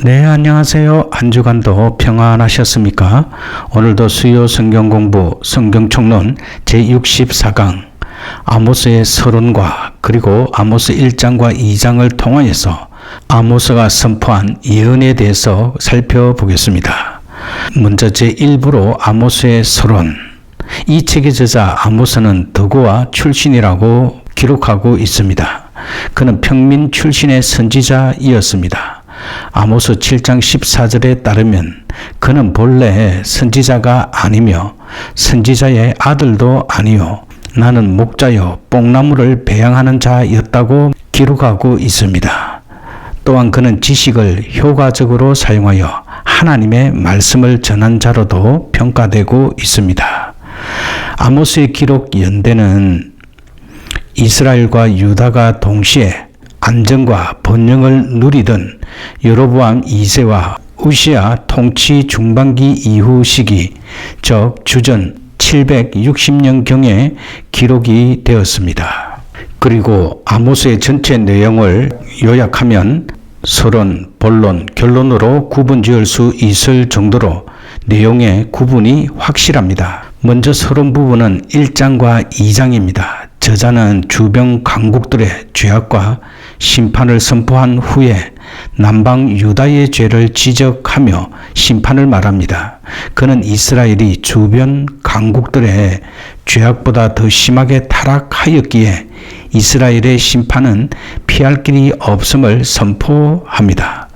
네, 안녕하세요. 한 주간도 평안하셨습니까? 오늘도 수요 성경 공부 성경총론 제64강 아모스의 서론과 그리고 아모스 1장과 2장을 통하여서 아모스가 선포한 예언에 대해서 살펴보겠습니다. 먼저 제1부로 아모스의 서론. 이 책의 저자 아모스는 드고아 출신이라고 기록하고 있습니다. 그는 평민 출신의 선지자이었습니다. 아모스 7장 14절에 따르면 그는 본래 선지자가 아니며 선지자의 아들도 아니요 나는 목자여 뽕나무를 배양하는 자였다고 기록하고 있습니다. 또한 그는 지식을 효과적으로 사용하여 하나님의 말씀을 전한 자로도 평가되고 있습니다. 아모스의 기록 연대는 이스라엘과 유다가 동시에 안정과 번영을 누리던 여로보암 2세와 우시아 통치 중반기 이후 시기, 즉 주전 760년경에 기록이 되었습니다. 그리고 아모스의 전체 내용을 요약하면 서론, 본론, 결론으로 구분지을 수 있을 정도로 내용의 구분이 확실합니다. 먼저 서론 부분은 1장과 2장입니다. 저자는 주변 강국들의 죄악과 심판을 선포한 후에 남방 유다의 죄를 지적하며 심판을 말합니다. 그는 이스라엘이 주변 강국들의 죄악보다 더 심하게 타락하였기에 이스라엘의 심판은 피할 길이 없음을 선포합니다.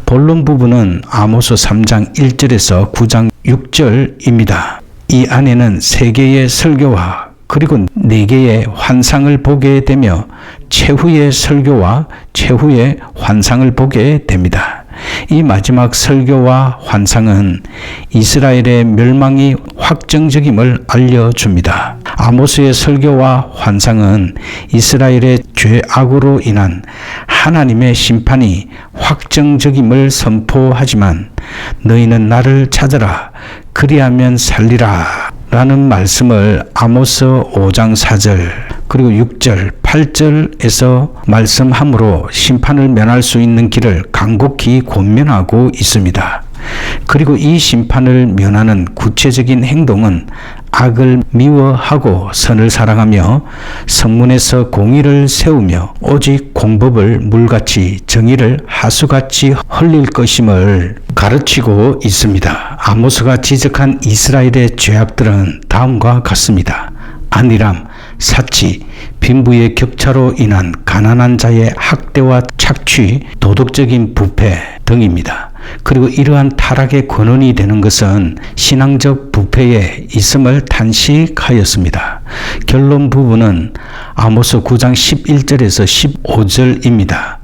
본론 부분은 아모스 3장 1절에서 9장 6절입니다. 이 안에는 3개의 설교와 그리고 4개의 환상을 보게 되며 최후의 설교와 최후의 환상을 보게 됩니다. 이 마지막 설교와 환상은 이스라엘의 멸망이 확정적임을 알려줍니다. 아모스의 설교와 환상은 이스라엘의 죄악으로 인한 하나님의 심판이 확정적임을 선포하지만 너희는 나를 찾으라 그리하면 살리라 라는 말씀을 아모스 5장 4절 그리고 6절 8절에서 말씀함으로 심판을 면할 수 있는 길을 간곡히 권면하고 있습니다. 그리고 이 심판을 면하는 구체적인 행동은 악을 미워하고 선을 사랑하며 성문에서 공의를 세우며 오직 공법을 물같이 정의를 하수같이 흘릴 것임을 가르치고 있습니다. 아모스가 지적한 이스라엘의 죄악들은 다음과 같습니다. 안일함, 사치, 빈부의 격차로 인한 가난한 자의 학대와 착취, 도덕적인 부패 등입니다. 그리고 이러한 타락의 근원이 되는 것은 신앙적 부패에 있음을 탄식하였습니다. 결론 부분은 아모스 9장 11절에서 15절입니다.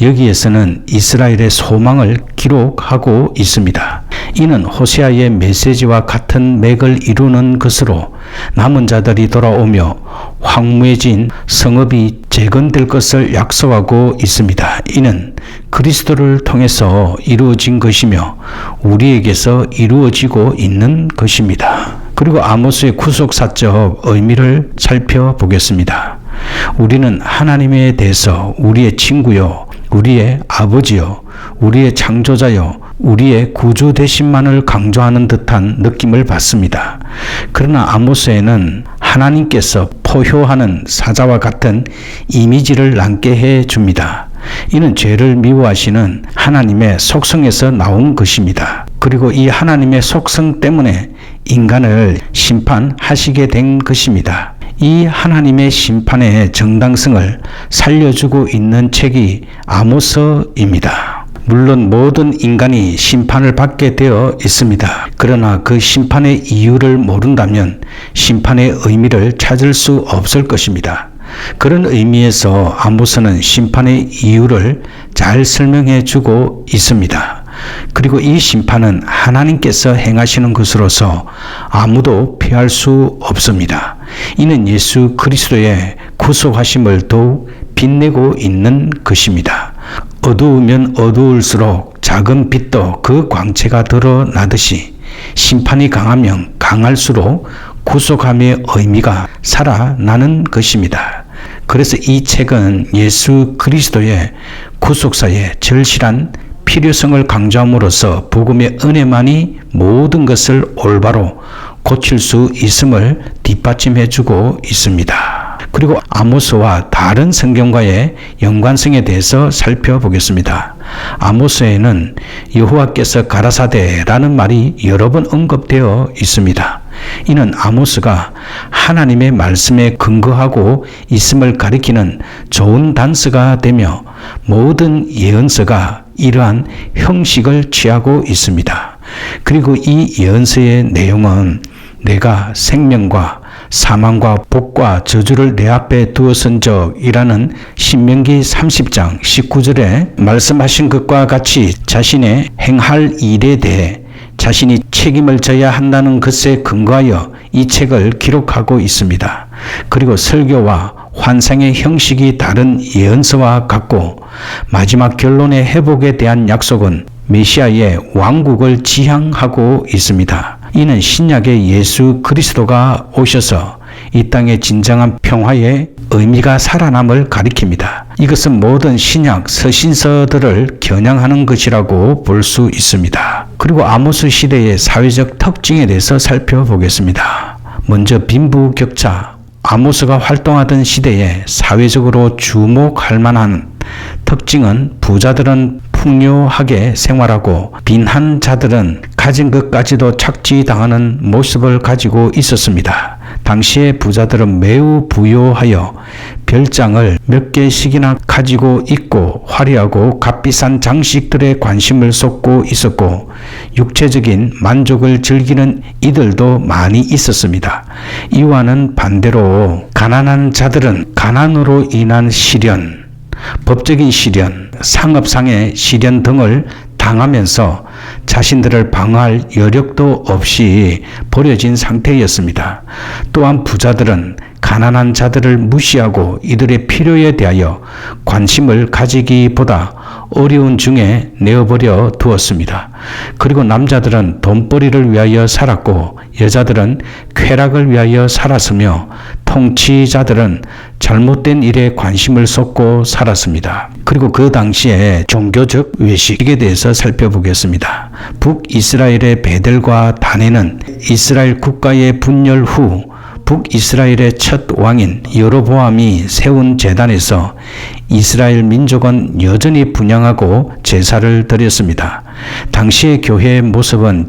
여기에서는 이스라엘의 소망을 기록하고 있습니다. 이는 호세아의 메시지와 같은 맥을 이루는 것으로 남은 자들이 돌아오며 황무해진 성읍이 재건될 것을 약속하고 있습니다. 이는 그리스도를 통해서 이루어진 것이며 우리에게서 이루어지고 있는 것입니다. 그리고 아모스의 구속사적 의미를 살펴보겠습니다. 우리는 하나님에 대해서 우리의 친구요, 우리의 아버지요, 우리의 창조자요, 우리의 구주 되심만을 강조하는 듯한 느낌을 받습니다. 그러나 아모스에는 하나님께서 포효하는 사자와 같은 이미지를 남게 해 줍니다. 이는 죄를 미워하시는 하나님의 속성에서 나온 것입니다. 그리고 이 하나님의 속성 때문에 인간을 심판하시게 된 것입니다. 이 하나님의 심판의 정당성을 살려주고 있는 책이 아모스입니다. 물론 모든 인간이 심판을 받게 되어 있습니다. 그러나 그 심판의 이유를 모른다면 심판의 의미를 찾을 수 없을 것입니다. 그런 의미에서 아모스는 심판의 이유를 잘 설명해 주고 있습니다. 그리고 이 심판은 하나님께서 행하시는 것으로서 아무도 피할 수 없습니다. 이는 예수 그리스도의 구속하심을 더욱 빛내고 있는 것입니다. 어두우면 어두울수록 작은 빛도 그 광채가 드러나듯이 심판이 강하면 강할수록 구속함의 의미가 살아나는 것입니다. 그래서 이 책은 예수 그리스도의 구속사의 절실한 필요성을 강조함으로써 복음의 은혜만이 모든 것을 올바로 고칠 수 있음을 뒷받침해주고 있습니다. 그리고 아모스와 다른 성경과의 연관성에 대해서 살펴보겠습니다. 아모스에는 여호와께서 가라사대라는 말이 여러 번 언급되어 있습니다. 이는 아모스가 하나님의 말씀에 근거하고 있음을 가리키는 좋은 단서가 되며 모든 예언서가 이러한 형식을 취하고 있습니다. 그리고 이 예언서의 내용은 내가 생명과 사망과 복과 저주를 내 앞에 두었은적이라는 신명기 30장 19절에 말씀하신 것과 같이 자신의 행할 일에 대해 자신이 책임을 져야 한다는 것에 근거하여 이 책을 기록하고 있습니다. 그리고 설교와 환상의 형식이 다른 예언서와 같고 마지막 결론의 회복에 대한 약속은 메시아의 왕국을 지향하고 있습니다. 이는 신약의 예수 그리스도가 오셔서 이 땅의 진정한 평화의 의미가 살아남을 가리킵니다. 이것은 모든 신약 서신서들을 겨냥하는 것이라고 볼 수 있습니다. 그리고 아모스 시대의 사회적 특징에 대해서 살펴보겠습니다. 먼저 빈부격차. 아모스가 활동하던 시대에 사회적으로 주목할 만한 특징은 부자들은 풍요하게 생활하고 빈한 자들은 가진 것까지도 착취당하는 모습을 가지고 있었습니다. 당시의 부자들은 매우 부유하여 별장을 몇 개씩이나 가지고 있고 화려하고 값비싼 장식들에 관심을 쏟고 있었고 육체적인 만족을 즐기는 이들도 많이 있었습니다. 이와는 반대로 가난한 자들은 가난으로 인한 시련, 법적인 시련, 상업상의 시련 등을 당하면서 자신들을 방어할 여력도 없이 버려진 상태였습니다. 또한 부자들은 가난한 자들을 무시하고 이들의 필요에 대하여 관심을 가지기보다 어려운 중에 내어버려 두었습니다. 그리고 남자들은 돈벌이를 위하여 살았고 여자들은 쾌락을 위하여 살았으며 통치자들은 잘못된 일에 관심을 쏟고 살았습니다. 그리고 그 당시에 종교적 외식에 대해서 살펴보겠습니다. 북이스라엘의 베델과 다네는 이스라엘 국가의 분열 후 북이스라엘의 첫 왕인 여로보암이 세운 제단에서 이스라엘 민족은 여전히 분향하고 제사를 드렸습니다. 당시의 교회의 모습은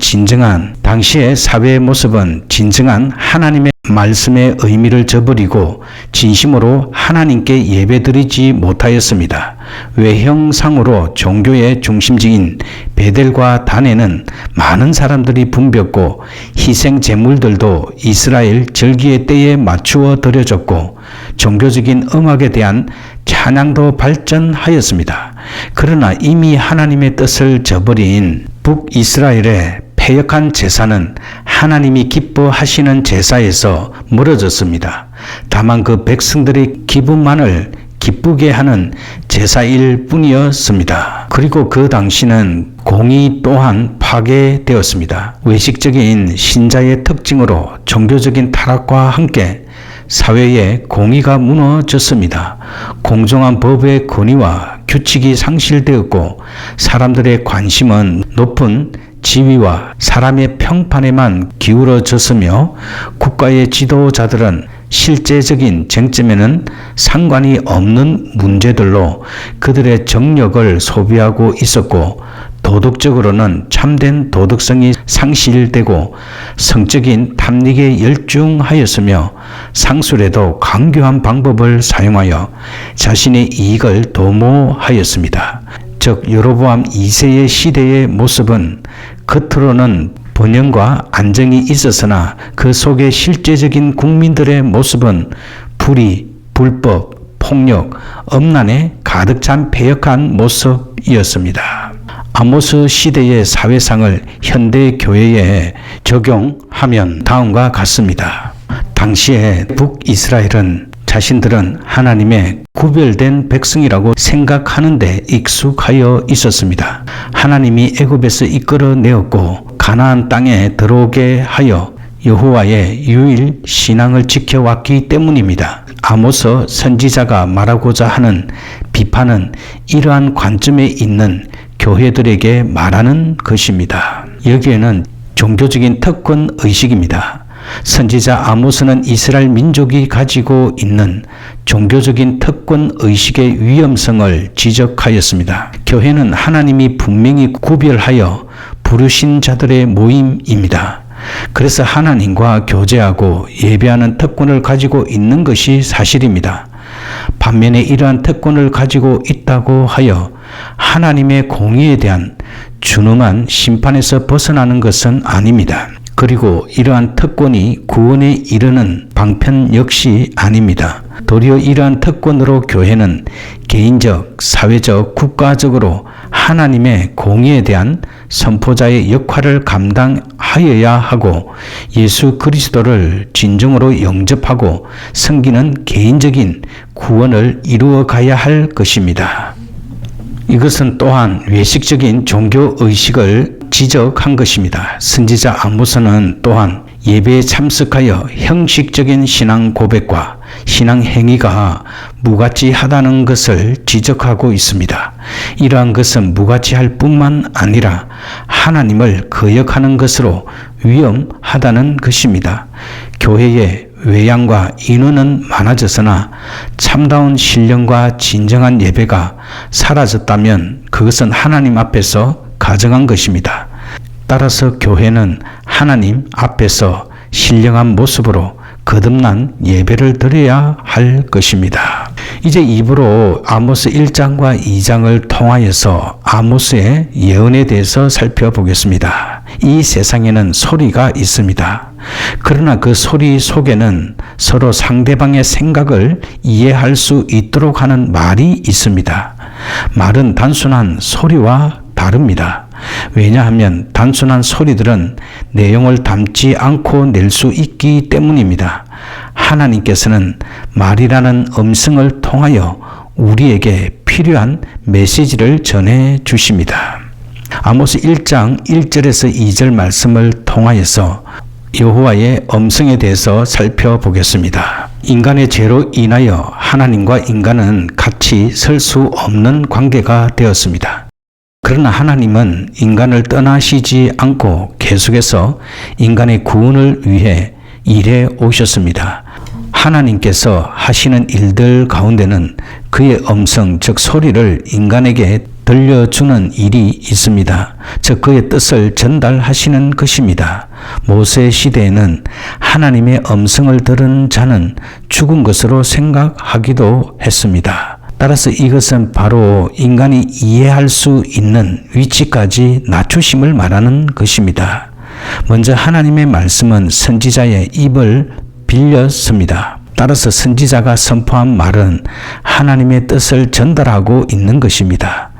당시의 사회의 모습은 진정한 하나님의 말씀의 의미를 저버리고 진심으로 하나님께 예배드리지 못하였습니다. 외형상으로 종교의 중심지인 베델과 단에는 많은 사람들이 붐볐고 희생 제물들도 이스라엘 절기의 때에 맞추어 드려졌고 종교적인 음악에 대한 찬양도 발전하였습니다. 그러나 이미 하나님의 뜻을 저버린 북이스라엘의 패역한 제사는 하나님이 기뻐하시는 제사에서 멀어졌습니다. 다만 그 백성들의 기분만을 기쁘게 하는 제사일 뿐이었습니다. 그리고 그 당시는 공의 또한 파괴되었습니다. 외식적인 신자의 특징으로 종교적인 타락과 함께 사회의 공의가 무너졌습니다. 공정한 법의 권위와 규칙이 상실되었고 사람들의 관심은 높은 지위와 사람의 평판에만 기울어졌으며 국가의 지도자들은 실제적인 쟁점에는 상관이 없는 문제들로 그들의 정력을 소비하고 있었고 도덕적으로는 참된 도덕성이 상실되고 성적인 탐닉에 열중하였으며 상술에도 강교한 방법을 사용하여 자신의 이익을 도모하였습니다. 즉 여로보암 2세의 시대의 모습은 겉으로는 번영과 안정이 있었으나 그 속에 실제적인 국민들의 모습은 불의, 불법, 폭력, 엄난에 가득 찬 패역한 모습이었습니다. 아모스 시대의 사회상을 현대 교회에 적용하면 다음과 같습니다. 당시에 북이스라엘은 자신들은 하나님의 구별된 백성이라고 생각하는데 익숙하여 있었습니다. 하나님이 애굽에서 이끌어내었고 가나안 땅에 들어오게 하여 여호와의 유일 신앙을 지켜왔기 때문입니다. 아모스 선지자가 말하고자 하는 비판은 이러한 관점에 있는 교회들에게 말하는 것입니다. 여기에는 종교적인 특권 의식입니다. 선지자 아모스는 이스라엘 민족이 가지고 있는 종교적인 특권 의식의 위험성을 지적하였습니다. 교회는 하나님이 분명히 구별하여 부르신 자들의 모임입니다. 그래서 하나님과 교제하고 예배하는 특권을 가지고 있는 것이 사실입니다. 반면에 이러한 특권을 가지고 있다고 하여 하나님의 공의에 대한 준엄한 심판에서 벗어나는 것은 아닙니다. 그리고 이러한 특권이 구원에 이르는 방편 역시 아닙니다. 도리어 이러한 특권으로 교회는 개인적, 사회적, 국가적으로 하나님의 공의에 대한 선포자의 역할을 감당하여야 하고 예수 그리스도를 진정으로 영접하고 섬기는 개인적인 구원을 이루어 가야 할 것입니다. 이것은 또한 외식적인 종교의식을 지적한 것입니다. 선지자 아모스는 또한 예배에 참석하여 형식적인 신앙 고백과 신앙 행위가 무가치하다는 것을 지적하고 있습니다. 이러한 것은 무가치할 뿐만 아니라 하나님을 거역하는 것으로 위험하다는 것입니다. 교회의 외양과 인원은 많아졌으나 참다운 신령과 진정한 예배가 사라졌다면 그것은 하나님 앞에서 가정한 것입니다. 따라서 교회는 하나님 앞에서 신령한 모습으로 거듭난 예배를 드려야 할 것입니다. 이제 입으로 아모스 1장과 2장을 통하여서 아모스의 예언에 대해서 살펴보겠습니다. 이 세상에는 소리가 있습니다. 그러나 그 소리 속에는 서로 상대방의 생각을 이해할 수 있도록 하는 말이 있습니다. 말은 단순한 소리와 다릅니다. 왜냐하면 단순한 소리들은 내용을 담지 않고 낼 수 있기 때문입니다. 하나님께서는 말이라는 음성을 통하여 우리에게 필요한 메시지를 전해 주십니다. 아모스 1장 1절에서 2절 말씀을 통하여서 여호와의 음성에 대해서 살펴보겠습니다. 인간의 죄로 인하여 하나님과 인간은 같이 설 수 없는 관계가 되었습니다. 그러나 하나님은 인간을 떠나시지 않고 계속해서 인간의 구원을 위해 일해 오셨습니다. 하나님께서 하시는 일들 가운데는 그의 음성, 즉 소리를 인간에게 들려주는 일이 있습니다. 즉 그의 뜻을 전달하시는 것입니다. 모세 시대에는 하나님의 음성을 들은 자는 죽은 것으로 생각하기도 했습니다. 따라서 이것은 바로 인간이 이해할 수 있는 위치까지 낮추심을 말하는 것입니다. 먼저 하나님의 말씀은 선지자의 입을 빌렸습니다. 따라서 선지자가 선포한 말은 하나님의 뜻을 전달하고 있는 것입니다.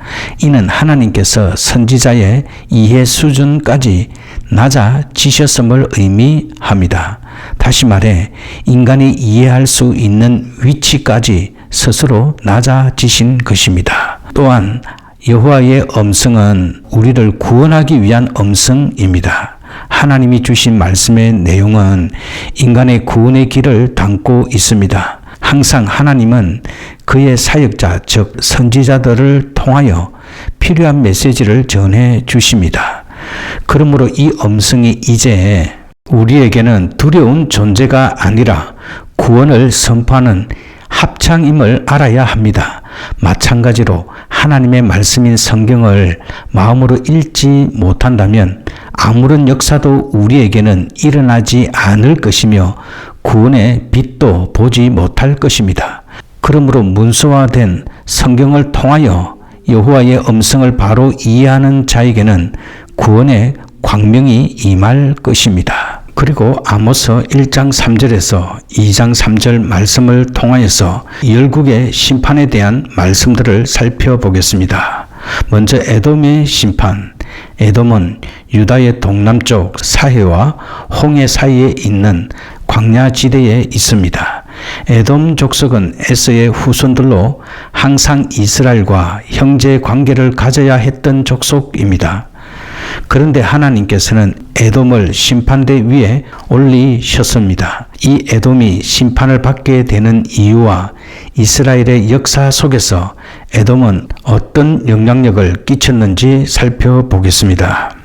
이는 하나님께서 선지자의 이해 수준까지 낮아지셨음을 의미합니다. 다시 말해 인간이 이해할 수 있는 위치까지 스스로 낮아지신 것입니다. 또한 여호와의 음성은 우리를 구원하기 위한 음성입니다. 하나님이 주신 말씀의 내용은 인간의 구원의 길을 담고 있습니다. 항상 하나님은 그의 사역자, 즉 선지자들을 통하여 필요한 메시지를 전해 주십니다. 그러므로 이 음성이 이제 우리에게는 두려운 존재가 아니라 구원을 선포하는 합창임을 알아야 합니다. 마찬가지로 하나님의 말씀인 성경을 마음으로 읽지 못한다면 아무런 역사도 우리에게는 일어나지 않을 것이며 구원의 빛도 보지 못할 것입니다. 그러므로 문서화된 성경을 통하여 여호와의 음성을 바로 이해하는 자에게는 구원의 광명이 임할 것입니다. 그리고 아모스 1장 3절에서 2장 3절 말씀을 통하여서 열국의 심판에 대한 말씀들을 살펴보겠습니다. 먼저 에돔의 심판. 에돔은 유다의 동남쪽 사해와 홍해 사이에 있는 광야지대에 있습니다. 에돔 족속은 에서의 후손들로 항상 이스라엘과 형제 관계를 가져야 했던 족속입니다. 그런데 하나님께서는 에돔을 심판대 위에 올리셨습니다. 이 에돔이 심판을 받게 되는 이유와 이스라엘의 역사 속에서 에돔은 어떤 영향력을 끼쳤는지 살펴보겠습니다.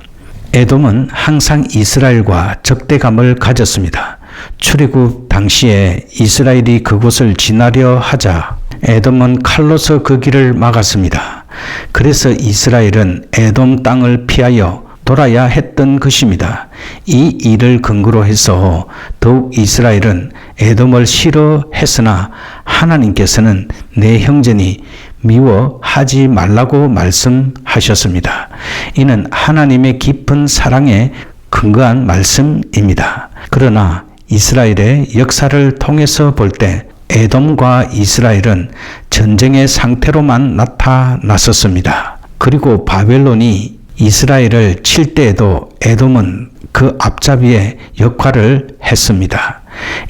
에돔은 항상 이스라엘과 적대감을 가졌습니다. 출애굽 당시에 이스라엘이 그곳을 지나려 하자 에돔은 칼로서 그 길을 막았습니다. 그래서 이스라엘은 에돔 땅을 피하여 돌아야 했던 것입니다. 이 일을 근거로 해서 더욱 이스라엘은 에돔을 싫어했으나 하나님께서는 내 형제니 미워하지 말라고 말씀하셨습니다. 이는 하나님의 깊은 사랑에 근거한 말씀입니다. 그러나 이스라엘의 역사를 통해서 볼 때 에돔과 이스라엘은 전쟁의 상태로만 나타났었습니다. 그리고 바벨론이 이스라엘을 칠 때에도 에돔은 그 앞잡이의 역할을 했습니다.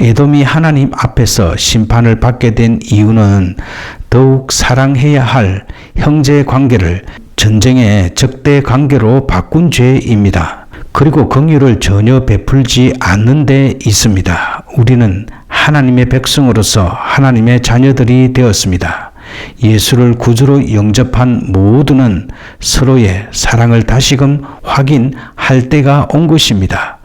에돔이 하나님 앞에서 심판을 받게 된 이유는 더욱 사랑해야 할 형제 관계를 전쟁의 적대 관계로 바꾼 죄입니다. 그리고 긍휼을 전혀 베풀지 않는 데 있습니다. 우리는 하나님의 백성으로서 하나님의 자녀들이 되었습니다. 예수를 구주로 영접한 모두는 서로의 사랑을 다시금 확인할 때가 온 것입니다.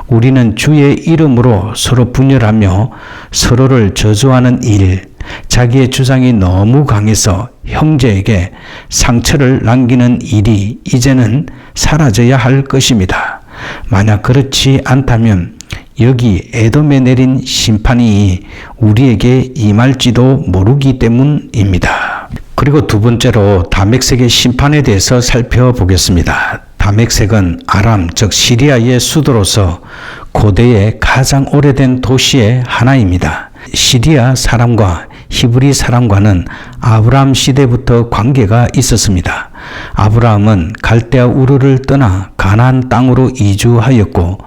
우리는 주의 이름으로 서로 분열하며 서로를 저주하는 일, 자기의 주장이 너무 강해서 형제에게 상처를 남기는 일이 이제는 사라져야 할 것입니다. 만약 그렇지 않다면 여기 에돔에 내린 심판이 우리에게 임할지도 모르기 때문입니다. 그리고 두 번째로 다메섹의 심판에 대해서 살펴보겠습니다. 다메섹은 아람 즉 시리아의 수도로서 고대의 가장 오래된 도시의 하나입니다. 시리아 사람과 히브리 사람과는 아브라함 시대부터 관계가 있었습니다. 아브라함은 갈대아 우르를 떠나 가나안 땅으로 이주하였고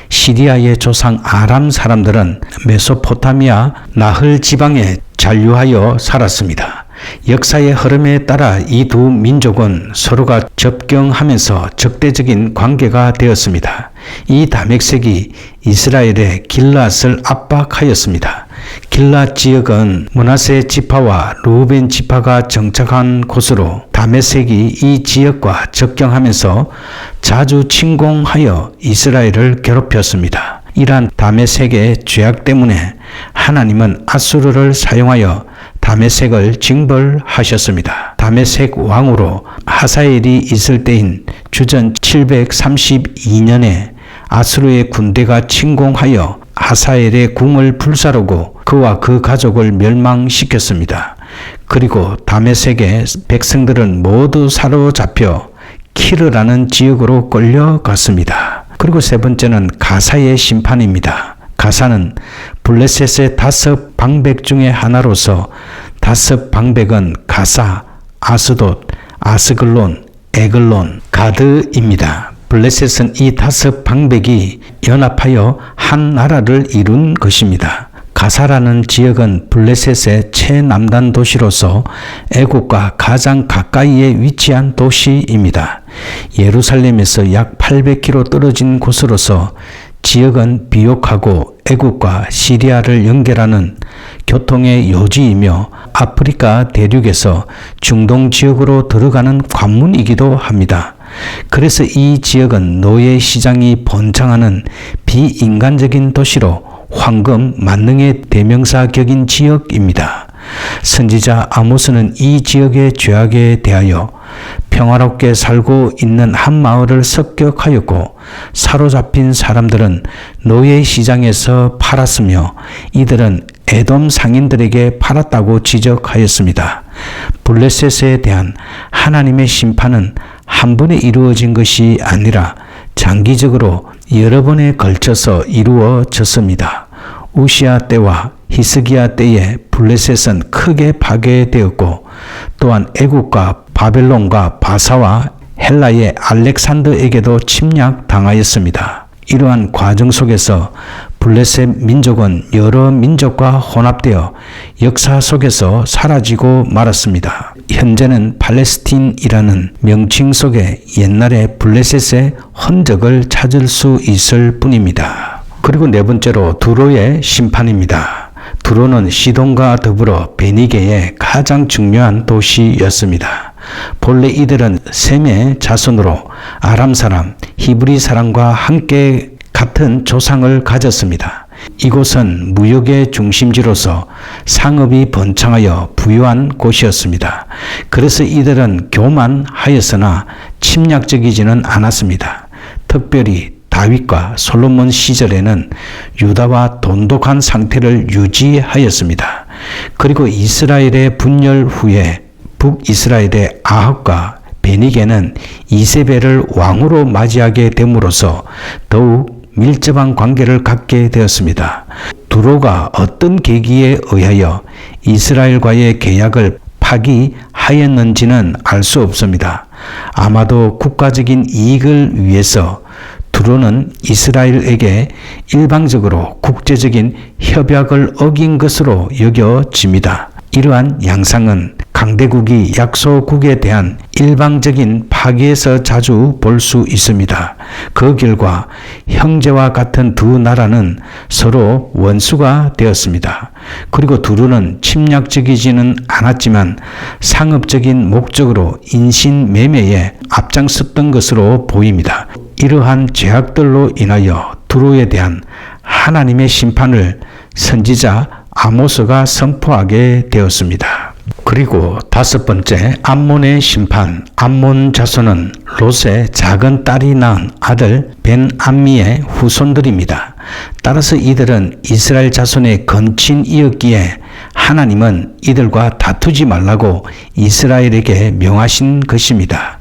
시리아의 조상 아람 사람들은 메소포타미아 나흘 지방에 잔류하여 살았습니다. 역사의 흐름에 따라 이 두 민족은 서로가 접경하면서 적대적인 관계가 되었습니다. 이 다메섹이 이스라엘의 길앗을 압박하였습니다. 길앗 지역은 므낫세 지파와 르우벤 지파가 정착한 곳으로 다메섹이 이 지역과 접경하면서 자주 침공하여 이스라엘을 괴롭혔습니다. 이러한 다메섹의 죄악 때문에 하나님은 아수르를 사용하여 다메섹을 징벌하셨습니다. 다메섹 왕으로 하사엘이 있을 때인 주전 732년에 아수르의 군대가 침공하여 하사엘의 궁을 불사르고 그와 그 가족을 멸망시켰습니다. 그리고 다메섹의 백성들은 모두 사로잡혀 키르라는 지역으로 끌려갔습니다. 그리고 세 번째는 가사의 심판입니다. 가사는 블레셋의 5 방백 중의 하나로서 5 방백은 가사, 아스돗, 아스글론, 에글론, 가드입니다. 블레셋은 이 5 방백이 연합하여 한 나라를 이룬 것입니다. 가사라는 지역은 블레셋의 최남단 도시로서 애국과 가장 가까이에 위치한 도시입니다. 예루살렘에서 약 800km 떨어진 곳으로서 지역은 비옥하고 애국과 시리아를 연결하는 교통의 요지이며 아프리카 대륙에서 중동 지역으로 들어가는 관문이기도 합니다. 그래서 이 지역은 노예 시장이 번창하는 비인간적인 도시로 황금 만능의 대명사격인 지역입니다. 선지자 아모스는 이 지역의 죄악에 대하여 평화롭게 살고 있는 한 마을을 습격하였고 사로잡힌 사람들은 노예 시장에서 팔았으며 이들은 에돔 상인들에게 팔았다고 지적하였습니다. 블레셋에 대한 하나님의 심판은 한 번에 이루어진 것이 아니라 장기적으로 여러 번에 걸쳐서 이루어졌습니다. 우시아 때와 히스기야 때에 블레셋은 크게 파괴되었고 또한 애국과 바벨론과 바사와 헬라의 알렉산더에게도 침략당하였습니다. 이러한 과정 속에서 블레셋 민족은 여러 민족과 혼합되어 역사 속에서 사라지고 말았습니다. 현재는 팔레스틴이라는 명칭 속에 옛날의 블레셋의 흔적을 찾을 수 있을 뿐입니다. 그리고 네 번째로 두로의 심판입니다. 두로는 시돈과 더불어 베니게의 가장 중요한 도시였습니다. 본래 이들은 셈의 자손으로 아람 사람, 히브리 사람과 함께 같은 조상을 가졌습니다. 이곳은 무역의 중심지로서 상업이 번창하여 부유한 곳이었습니다. 그래서 이들은 교만하였으나 침략적이지는 않았습니다. 특별히 다윗과 솔로몬 시절에는 유다와 돈독한 상태를 유지하였습니다. 그리고 이스라엘의 분열 후에 북이스라엘의 아합과 베니게는 이세벨을 왕으로 맞이하게 됨으로써 더욱 밀접한 관계를 갖게 되었습니다. 두로가 어떤 계기에 의하여 이스라엘과의 계약을 파기하였는지는 알 수 없습니다. 아마도 국가적인 이익을 위해서 두로는 이스라엘에게 일방적으로 국제적인 협약을 어긴 것으로 여겨집니다. 이러한 양상은 강대국이 약소국에 대한 일방적인 파기에서 자주 볼 수 있습니다. 그 결과 형제와 같은 두 나라는 서로 원수가 되었습니다. 그리고 두루는 침략적이지는 않았지만 상업적인 목적으로 인신매매에 앞장섰던 것으로 보입니다. 이러한 죄악들로 인하여 두로에 대한 하나님의 심판을 선지자 아모스가 선포하게 되었습니다. 그리고 다섯 번째, 암몬의 심판. 암몬 자손은 롯의 작은 딸이 낳은 아들 벤암미의 후손들입니다. 따라서 이들은 이스라엘 자손의 건친이었기에 하나님은 이들과 다투지 말라고 이스라엘에게 명하신 것입니다.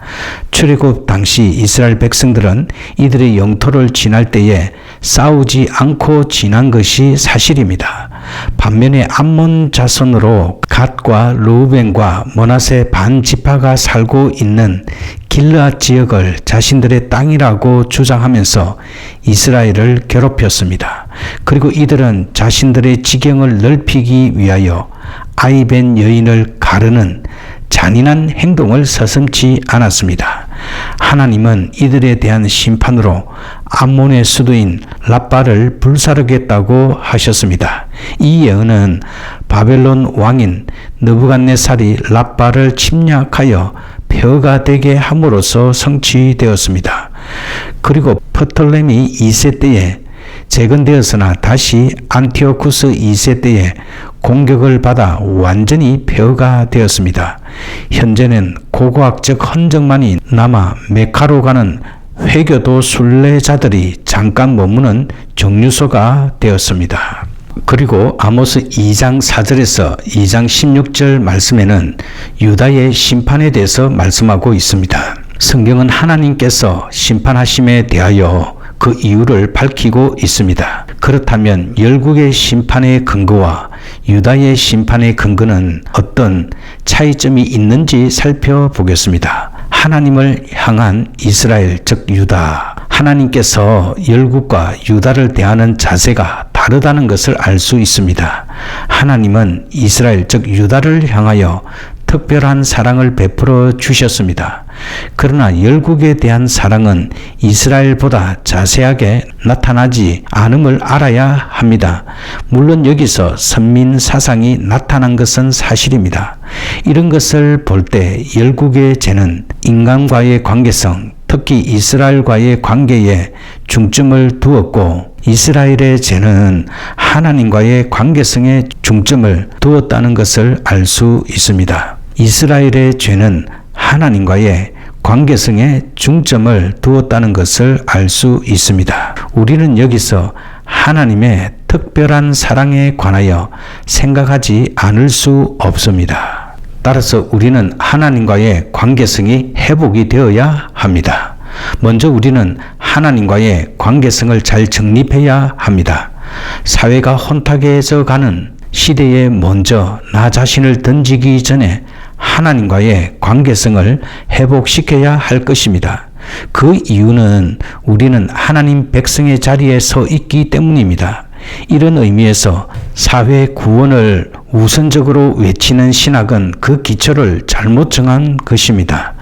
출애굽 당시 이스라엘 백성들은 이들의 영토를 지날 때에 싸우지 않고 지난 것이 사실입니다. 반면에 암몬 자손으로 갓과 르우벤과 므낫세 반 지파가 살고 있는 길르앗 지역을 자신들의 땅이라고 주장하면서 이스라엘을 괴롭혔습니다. 그리고 이들은 자신들의 지경을 넓히기 위하여 아이벤 여인을 가르는 잔인한 행동을 서슴지 않았습니다. 하나님은 이들에 대한 심판으로 암몬의 수도인 랍바를 불사르겠다고 하셨습니다. 이 예언은 바벨론 왕인 느부갓네살이 랍바를 침략하여 폐허가 되게 함으로써 성취되었습니다. 그리고 프톨레미 2세 때에 재건되었으나 다시 안티오쿠스 2세 때에 공격을 받아 완전히 폐허가 되었습니다. 현재는 고고학적 흔적만이 남아 메카로 가는 회교도 순례자들이 잠깐 머무는 정류소가 되었습니다. 그리고 아모스 2장 4절에서 2장 16절 말씀에는 유다의 심판에 대해서 말씀하고 있습니다. 성경은 하나님께서 심판하심에 대하여 그 이유를 밝히고 있습니다. 그렇다면 열국의 심판의 근거와 유다의 심판의 근거는 어떤 차이점이 있는지 살펴보겠습니다. 하나님을 향한 이스라엘, 즉 유다. 하나님께서 열국과 유다를 대하는 자세가 다르다는 것을 알 수 있습니다. 하나님은 이스라엘, 즉 유다를 향하여 특별한 사랑을 베풀어 주셨습니다. 그러나 열국에 대한 사랑은 이스라엘보다 자세하게 나타나지 않음을 알아야 합니다. 물론 여기서 선민 사상이 나타난 것은 사실입니다. 이런 것을 볼 때 열국의 죄는 인간과의 관계성, 특히 이스라엘과의 관계에 중점을 두었고 이스라엘의 죄는 하나님과의 관계성에 중점을 두었다는 것을 알 수 있습니다. 이스라엘의 죄는 하나님과의 관계성에 중점을 두었다는 것을 알 수 있습니다. 우리는 여기서 하나님의 특별한 사랑에 관하여 생각하지 않을 수 없습니다. 따라서 우리는 하나님과의 관계성이 회복이 되어야 합니다. 먼저 우리는 하나님과의 관계성을 잘 정립해야 합니다. 사회가 혼탁해져 가는 시대에 먼저 나 자신을 던지기 전에 하나님과의 관계성을 회복시켜야 할 것입니다. 그 이유는 우리는 하나님 백성의 자리에 서 있기 때문입니다. 이런 의미에서 사회 구원을 우선적으로 외치는 신학은 그 기초를 잘못 정한 것입니다.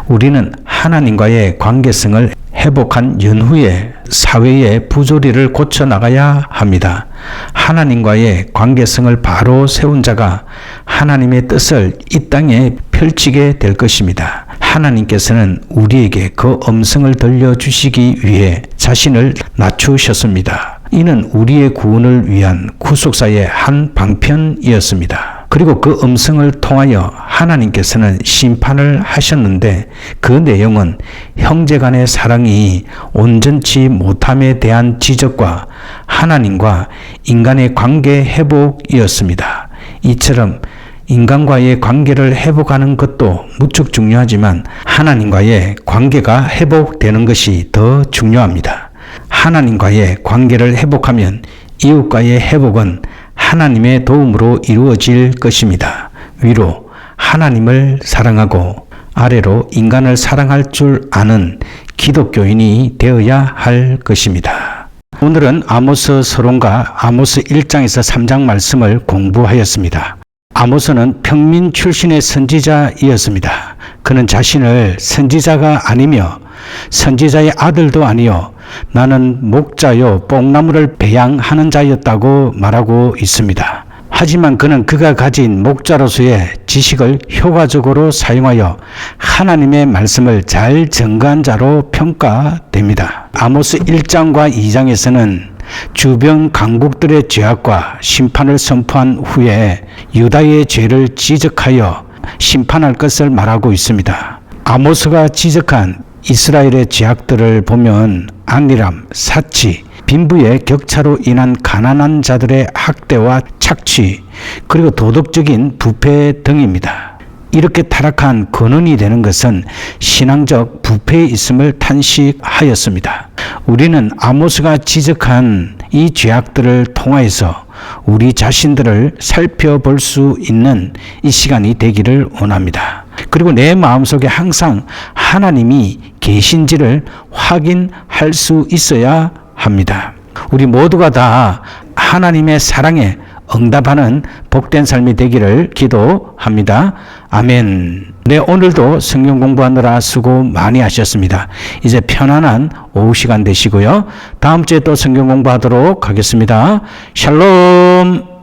우리는 하나님과의 관계성을 회복한 연후에 사회의 부조리를 고쳐나가야 합니다. 하나님과의 관계성을 바로 세운 자가 하나님의 뜻을 이 땅에 펼치게 될 것입니다. 하나님께서는 우리에게 그 음성을 들려주시기 위해 자신을 낮추셨습니다. 이는 우리의 구원을 위한 구속사의 한 방편이었습니다. 그리고 그 음성을 통하여 하나님께서는 심판을 하셨는데 그 내용은 형제간의 사랑이 온전치 못함에 대한 지적과 하나님과 인간의 관계 회복이었습니다. 이처럼 인간과의 관계를 회복하는 것도 무척 중요하지만 하나님과의 관계가 회복되는 것이 더 중요합니다. 하나님과의 관계를 회복하면 이웃과의 회복은 하나님의 도움으로 이루어질 것입니다. 위로 하나님을 사랑하고 아래로 인간을 사랑할 줄 아는 기독교인이 되어야 할 것입니다. 오늘은 아모스 서론과 아모스 1장에서 3장 말씀을 공부하였습니다. 아모스는 평민 출신의 선지자이었습니다. 그는 자신을 선지자가 아니며 선지자의 아들도 아니요 나는 목자요 뽕나무를 배양하는 자였다고 말하고 있습니다. 하지만 그는 그가 가진 목자로서의 지식을 효과적으로 사용하여 하나님의 말씀을 잘 전가한 자로 평가됩니다. 아모스 1장과 2장에서는 주변 강국들의 죄악과 심판을 선포한 후에 유다의 죄를 지적하여 심판할 것을 말하고 있습니다. 아모스가 지적한 이스라엘의 죄악들을 보면 안리람, 사치, 빈부의 격차로 인한 가난한 자들의 학대와 착취, 그리고 도덕적인 부패 등입니다. 이렇게 타락한 근원이 되는 것은 신앙적 부패에 있음을 탄식하였습니다. 우리는 아모스가 지적한 이 죄악들을 통하여서 우리 자신들을 살펴볼 수 있는 이 시간이 되기를 원합니다. 그리고 내 마음속에 항상 하나님이 계신지를 확인할 수 있어야 합니다. 우리 모두가 다 하나님의 사랑에 응답하는 복된 삶이 되기를 기도합니다. 아멘. 네, 오늘도 성경 공부하느라 수고 많이 하셨습니다. 이제 편안한 오후 시간 되시고요. 다음 주에 또 성경 공부하도록 하겠습니다. 샬롬.